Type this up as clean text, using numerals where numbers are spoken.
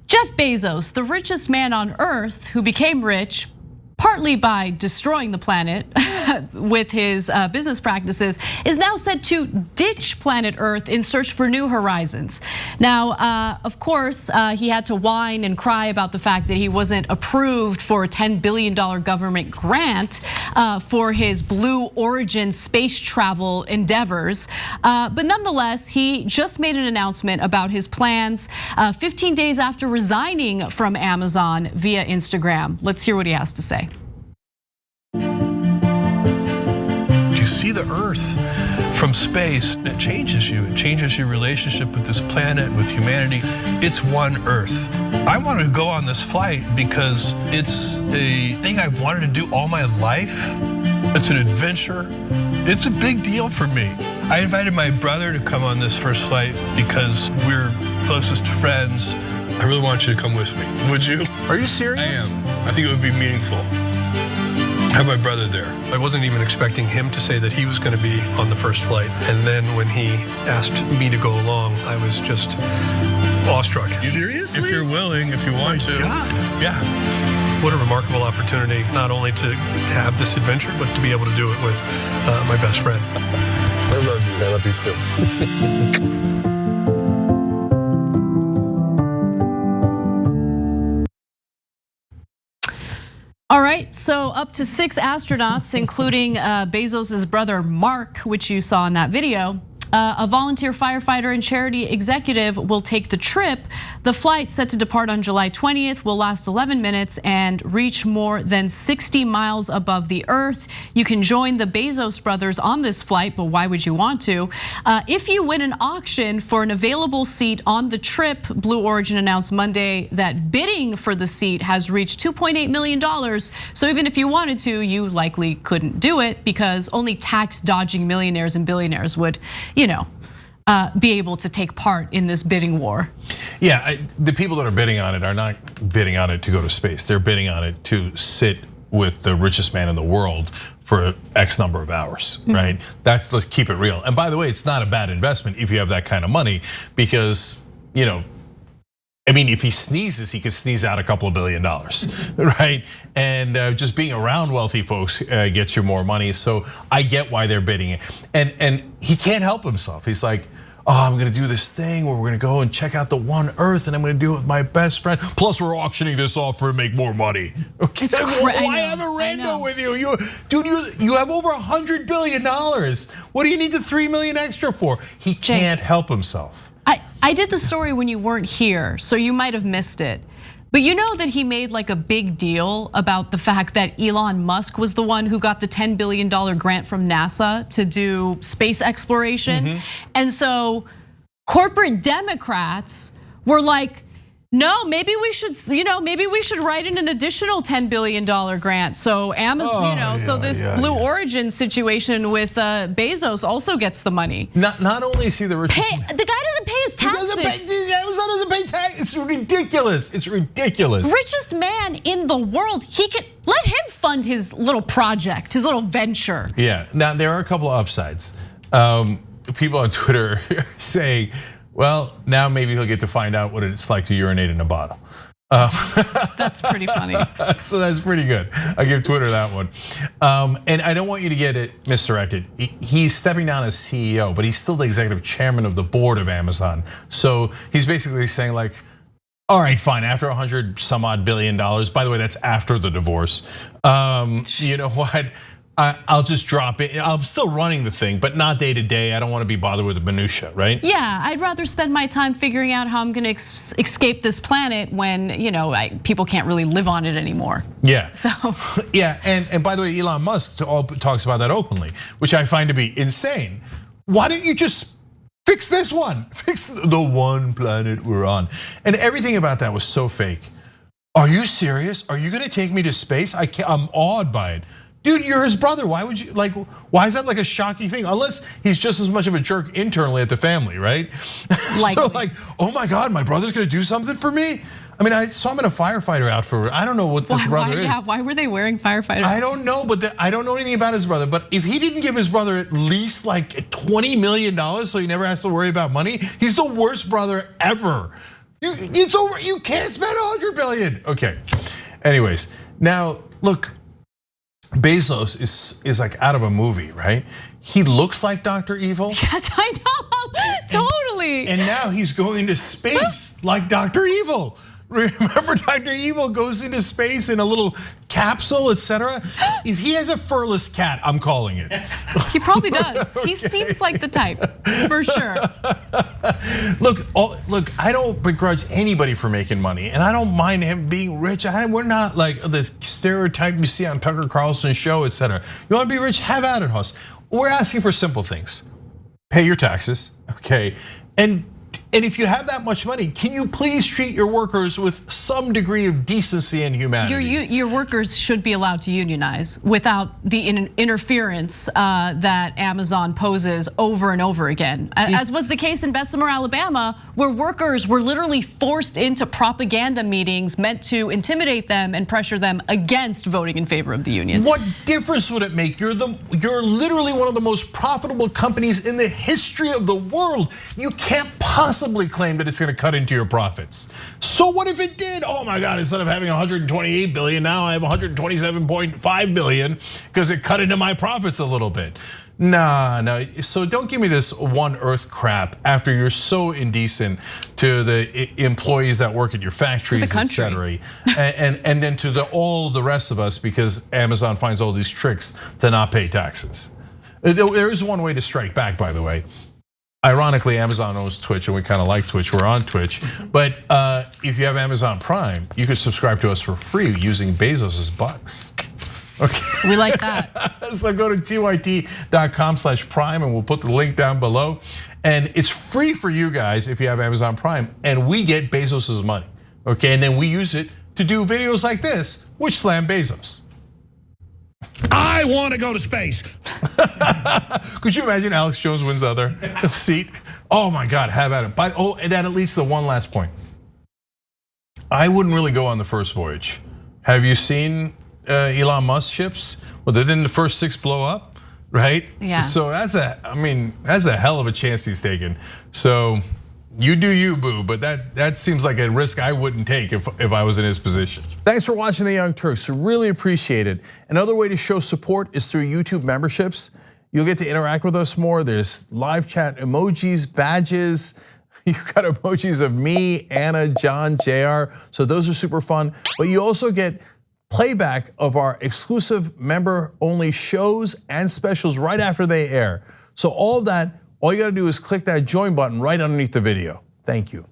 Jeff Bezos, the richest man on earth who became rich partly by destroying the planet with his business practices, is now set to ditch planet Earth in search for new horizons. Now, of course, he had to whine and cry about the fact that he wasn't approved for a $10 billion government grant for his Blue Origin space travel endeavors. But nonetheless, he just made an announcement about his plans 15 days after resigning from Amazon via Instagram. Let's hear what he has to say. You see the Earth from space, it changes you. It changes your relationship with this planet, with humanity. It's one Earth. I want to go on this flight because it's a thing I've wanted to do all my life. It's an adventure. It's a big deal for me. I invited my brother to come on this first flight because we're closest friends. I really want you to come with me. Would you? Are you serious? I am. I think it would be meaningful. I have my brother there. I wasn't even expecting him to say that he was going to be on the first flight. And then when he asked me to go along, I was just awestruck. Seriously? If you're willing, if you want to. God. Yeah. What a remarkable opportunity, not only to have this adventure, but to be able to do it with my best friend. I love you. I love you too. All right, so up to 6 astronauts, including Bezos' brother Mark, which you saw in that video. A volunteer firefighter and charity executive will take the trip. The flight, set to depart on July 20th, will last 11 minutes and reach more than 60 miles above the Earth. You can join the Bezos brothers on this flight, but why would you want to? If you win an auction for an available seat on the trip, Blue Origin announced Monday that bidding for the seat has reached $2.8 million. So even if you wanted to, you likely couldn't do it because only tax-dodging millionaires and billionaires would, be able to take part in this bidding war. Yeah, the people that are bidding on it are not bidding on it to go to space. They're bidding on it to sit with the richest man in the world for X number of hours, right? Let's keep it real. And by the way, it's not a bad investment if you have that kind of money because, I mean, if he sneezes, he could sneeze out a couple of $1 billion, right? And just being around wealthy folks gets you more money. So I get why they're bidding it. And he can't help himself. He's like, oh, I'm gonna do this thing where we're gonna go and check out the one Earth and I'm gonna do it with my best friend. Plus we're auctioning this off for to make more money. Okay, why have a rando with you? Dude, you have over $100 billion. What do you need the 3 million extra for? He can't help himself. I did the story when you weren't here, so you might have missed it. But you know that he made like a big deal about the fact that Elon Musk was the one who got the $10 billion grant from NASA to do space exploration. And so corporate Democrats were like, no, maybe we should, maybe we should write in an additional $10 billion grant. So Amazon, so this Blue Origin situation with Bezos also gets the money. Not only is he the richest, the guy doesn't pay his taxes. Amazon doesn't pay tax. It's ridiculous. It's ridiculous. Richest man in the world. He can let him fund his little project, his little venture. Yeah. Now there are a couple of upsides. People on Twitter saying, well, now maybe he'll get to find out what it's like to urinate in a bottle. That's pretty funny. So that's pretty good. I give Twitter that one. And I don't want you to get it misdirected. He's stepping down as CEO, but he's still the executive chairman of the board of Amazon. So he's basically saying like, all right, fine, after 100 some odd billion dollars, by the way, that's after the divorce. You know what? I'll just drop it. I'm still running the thing, but not day to day. I don't want to be bothered with the minutia, right? Yeah, I'd rather spend my time figuring out how I'm going to escape this planet when people can't really live on it anymore. Yeah. So. Yeah, and by the way, Elon Musk talks about that openly, which I find to be insane. Why don't you just fix this one? Fix the one planet we're on. And everything about that was so fake. Are you serious? Are you going to take me to space? I'm awed by it. Dude, you're his brother. Why would you why is that like a shocking thing? Unless he's just as much of a jerk internally at the family, right? So like, oh my God, my brother's gonna do something for me? I mean, I saw him in a firefighter outfit. I don't know what this brother is. Yeah, why were they wearing firefighters? I don't know, but I don't know anything about his brother. But if he didn't give his brother at least like $20 million so he never has to worry about money, he's the worst brother ever. It's over. You can't spend 100 billion. Okay. Anyways, now look, Bezos is like out of a movie, right? He looks like Dr. Evil. Yes, I know, totally. And now he's going to space like Dr. Evil. Remember, Dr. Evil goes into space in a little capsule, etc. If he has a furless cat, I'm calling it. He probably does. Okay. He seems like the type, for sure. Look, I don't begrudge anybody for making money, and I don't mind him being rich. We're not like the stereotype you see on Tucker Carlson's show, etc. You want to be rich? Have at it, Huss. We're asking for simple things. Pay your taxes, okay? And if you have that much money, can you please treat your workers with some degree of decency and humanity? Your workers should be allowed to unionize without the interference that Amazon poses over and over again. As was the case in Bessemer, Alabama, where workers were literally forced into propaganda meetings meant to intimidate them and pressure them against voting in favor of the union. What difference would it make? You're literally one of the most profitable companies in the history of the world. You can't possibly claim that it's going to cut into your profits. So what if it did? Oh my God, instead of having 128 billion, now I have 127.5 billion because it cut into my profits a little bit. No. So don't give me this one earth crap after you're so indecent to the employees that work at your factories, etc. And then to all the rest of us because Amazon finds all these tricks to not pay taxes. There is one way to strike back, by the way. Ironically, Amazon owns Twitch and we kind of like Twitch, we're on Twitch. But if you have Amazon Prime, you can subscribe to us for free using Bezos's bucks. Okay. We like that. So go to tyt.com/prime and we'll put the link down below. And it's free for you guys if you have Amazon Prime, and we get Bezos's money, okay? And then we use it to do videos like this, which slam Bezos. I want to go to space. Could you imagine Alex Jones wins the other seat? Oh my God, have at it. And that leads to one last point. I wouldn't really go on the first voyage. Have you seen Elon Musk ships? Well, didn't the first 6 blow up, right? Yeah. So that's a hell of a chance he's taking. So you do you, boo, but that seems like a risk I wouldn't take if I was in his position. Thanks for watching the Young Turks, really appreciate it. Another way to show support is through YouTube memberships. You'll get to interact with us more. There's live chat emojis, badges. You've got emojis of me, Anna, John, JR, so those are super fun. But you also get playback of our exclusive member-only shows and specials right after they air. So all of that, all you gotta do is click that join button right underneath the video. Thank you.